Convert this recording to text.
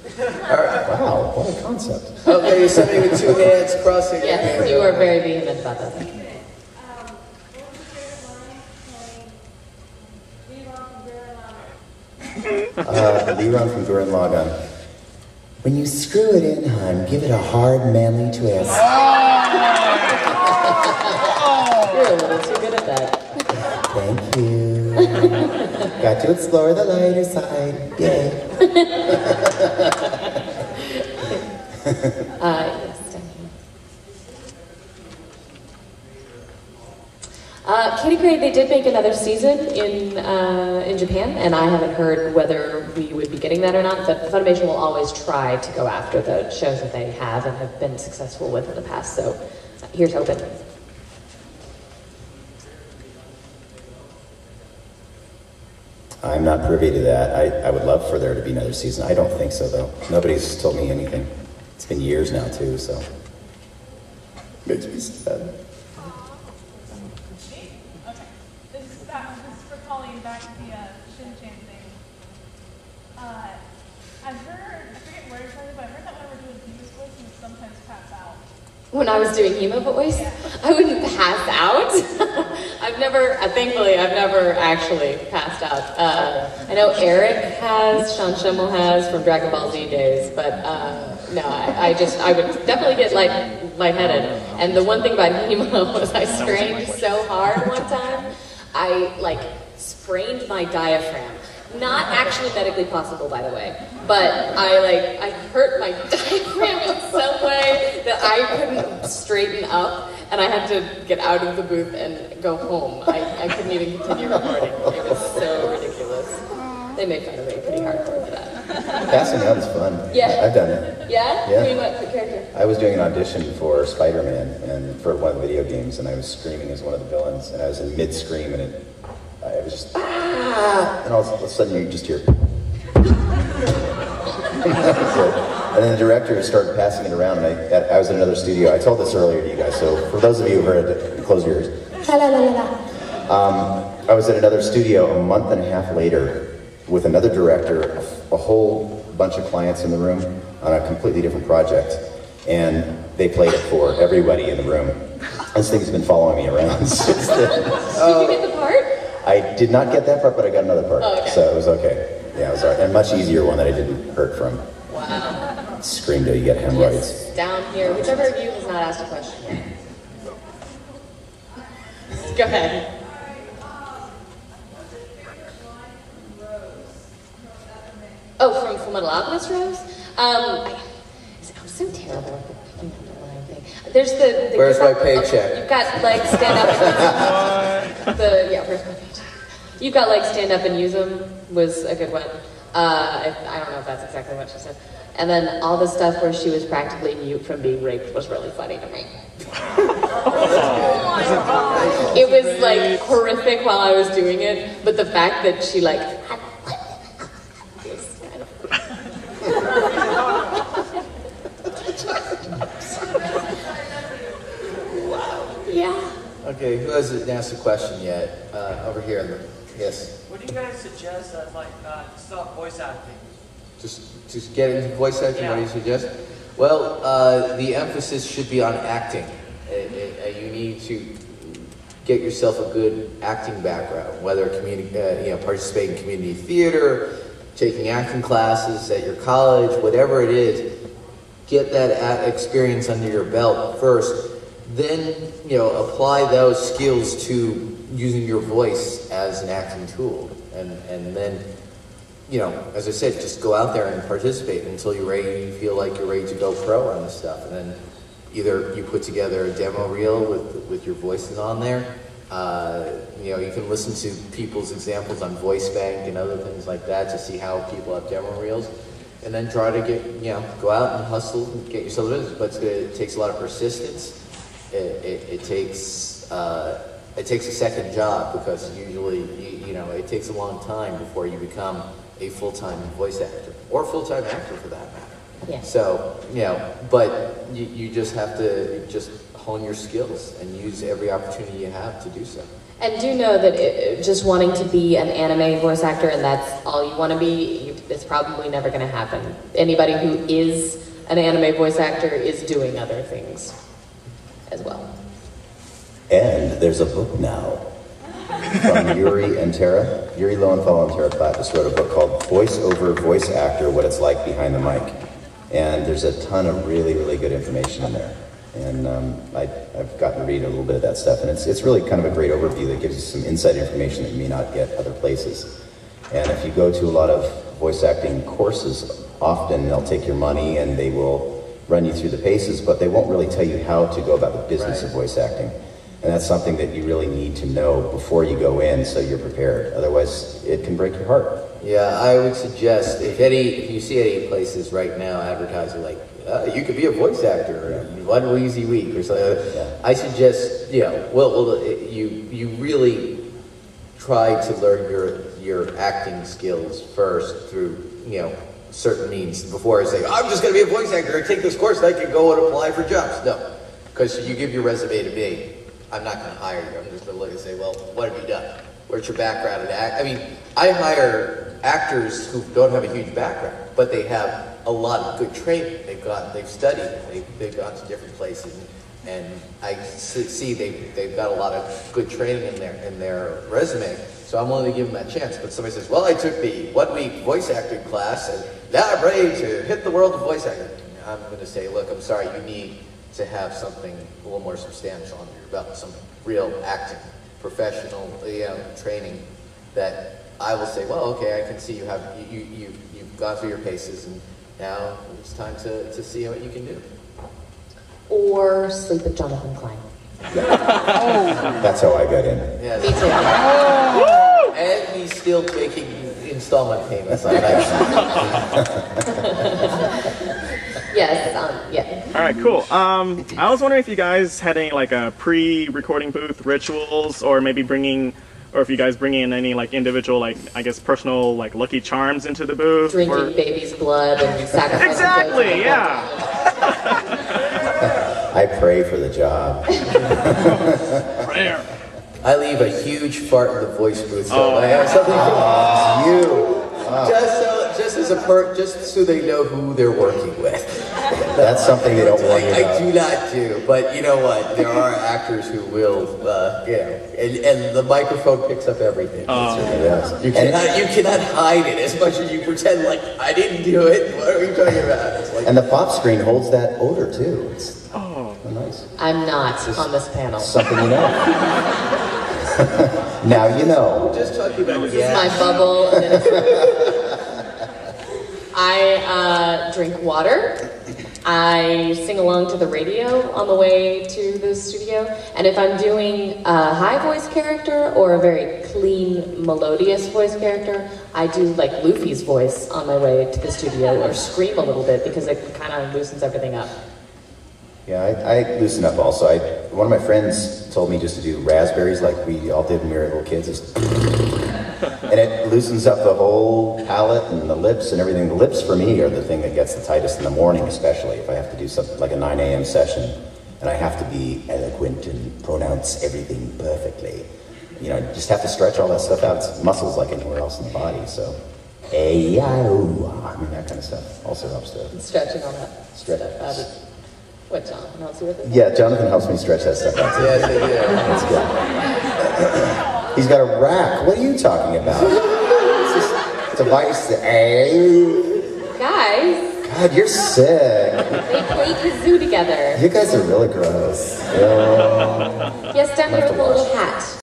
All right. Wow, what a concept. Okay, somebody with two hands crossing their Yes, hands. you are very vehement about that. Leron from Gurren Lagann. When you screw it in, hon, give it a hard, manly twist. You're a little too good at that. Thank you. Got to explore the lighter side. Yay. Yes, thank you. Kitty Grade, they did make another season in Japan, and I haven't heard whether we would be getting that or not, but Funimation will always try to go after the shows that they have and have been successful with in the past, so here's hoping. I'm not privy to that. I would love for there to be another season. I don't think so, though. Nobody's told me anything. It's been years now, too, so. Makes me sad. Okay. This is for Colleen, back to the Shin-Chan thing. I've heard, I forget where exactly, but I heard that whenever doing Hima's voice, you sometimes pass out. When I was doing Hema voice, I wouldn't pass out. Thankfully, I've never actually passed out. I know Eric has, Sean Schimmel has from Dragon Ball Z days, but no, I would definitely get lightheaded. And the one thing about Hema was I strained so hard one time, I sprained my diaphragm. Not actually medically possible, by the way, but I hurt my diaphragm in some way that I couldn't straighten up, and I had to get out of the booth and go home. I couldn't even continue recording. It was so ridiculous. They made fun of me pretty hardcore for that. Passing out is fun. Yeah. I've done it. Yeah? Yeah. I mean, what character? I was doing an audition for Spider-Man and for one of the video games, and I was screaming as one of the villains, and I was in mid-scream, and it was just, and all of a sudden you just hear, and then the director started passing it around, and I was in another studio. I told this earlier to you guys, so for those of you who heard it, close your ears. I was at another studio a month and a half later with another director, a whole bunch of clients in the room on a completely different project, and they played it for everybody in the room. This thing's been following me around since then. Did you get the part? I did not get that part, but I got another part, so it was okay. Yeah, it was all right. And a much easier one that I didn't hurt from. Wow. Scream till you get hemorrhoids. Yes, down here. Whichever of you has not asked a question yet. Go ahead. Oh, from Fullmetal Alchemist Rose? I'm so terrible at the line thing. There's the Where's my paycheck? You've got stand up. Where's my paycheck? You've got stand up and use them was a good one. I don't know if that's exactly what she said. And then all the stuff where she was practically mute from being raped was really funny to me. It was horrific while I was doing it, but the fact that she was kind of wow. Yeah. Okay, who hasn't asked a question yet? Over here. Yes. What do you guys suggest to stop voice acting? Just get into voice acting. Yeah. What do you suggest? Well, the emphasis should be on acting. You need to get yourself a good acting background, whether participate in community theater, taking acting classes at your college, whatever it is. Get that experience under your belt first. Then, apply those skills to using your voice as an acting tool. And then, as I said, just go out there and participate until you feel like you're ready to go pro on this stuff. And then either you put together a demo reel with your voices on there. You can listen to people's examples on Voice Bank and other things like that to see how people have demo reels. And then try to go out and hustle and get yourself business. But it takes a lot of persistence. It takes a second job because usually, it takes a long time before you become a full-time voice actor or full-time actor for that matter. Yeah. So, but you just have to hone your skills and use every opportunity you have to do so. And do know that just wanting to be an anime voice actor and that's all you want to be, it's probably never going to happen. Anybody who is an anime voice actor is doing other things as well. And there's a book now from Yuri and Tara. Yuri Lowenthal and Tara Platt just wrote a book called Voice Over Voice Actor, What It's Like Behind the Mic. And there's a ton of really, really good information in there. And I've gotten to read a little bit of that stuff, and it's really kind of a great overview that gives you some inside information that you may not get other places. And if you go to a lot of voice acting courses, often they'll take your money and they will run you through the paces, but they won't really tell you how to go about the business of voice acting. And that's something that you really need to know before you go in so you're prepared. Otherwise, it can break your heart. Yeah, I would suggest, if you see any places right now advertising like, you could be a voice actor in one easy week or something, I suggest, you really try to learn your acting skills first through, certain means before I say, I'm just going to be a voice actor, take this course and I can go and apply for jobs. No, because you give your resume to me, I'm not going to hire you. I'm just going to look and say, well, what have you done? Where's your background in act? I mean, I hire actors who don't have a huge background, but they have a lot of good training. They've studied, they've gone to different places, and I see they've got a lot of good training in their resume. So I'm willing to give them that chance. But somebody says, well, I took the 1-week voice acting class, and now I'm ready to hit the world of voice acting. I'm going to say, look, I'm sorry, you need to have something a little more substantial under your belt, some real acting, professional training that I will say, well, okay, I can see you've gone through your paces, and now it's time to see what you can do. Or sleep with Jonathan Klein. That's how I got in. Yes. Me too. And he's still making installment payments on that. Yes, yeah. All right, cool. I was wondering if you guys had any like pre-recording booth rituals, or maybe if you guys bring in any like individual, like I guess personal like Lucky Charms into the booth. Drinking baby's blood and sacrificing. Exactly, yeah. I pray for the job. Prayer. I leave a huge fart in the voice booth, so I have something for you. Just so they know who they're working with. That's something they don't want you I do not do, but you know what? There are actors who will, and the microphone picks up everything. Yes. You cannot hide it as much as you pretend like I didn't do it. What are you talking about? It's like, And the pop screen holds that odor too. It's nice. I'm not on this panel. Something you know. Now you know. we're just talking about This is my bubble. I drink water. I sing along to the radio on the way to the studio. And if I'm doing a high voice character or a very clean, melodious voice character, I do like Luffy's voice on my way to the studio, or scream a little bit because it kind of loosens everything up. Yeah, I loosen up also. One of my friends told me just to do raspberries like we all did when we were little kids. And it loosens up the whole palate and the lips and everything. The lips for me are the thing that gets the tightest in the morning, especially if I have to do something like a 9 a.m. session and I have to be eloquent and pronounce everything perfectly. Just have to stretch all that stuff out. It's muscles like anywhere else in the body, so. That kind of stuff also helps to Stretching all that stuff out. What, Jonathan helps you with it? Yeah, Jonathan helps me stretch that stuff out too. Yes, they do. That's good. He's got a rack. What are you talking about? It's a device. Guys. God, you're sick. They play kazoo together. You guys are really gross. Yes, down here with a little hat.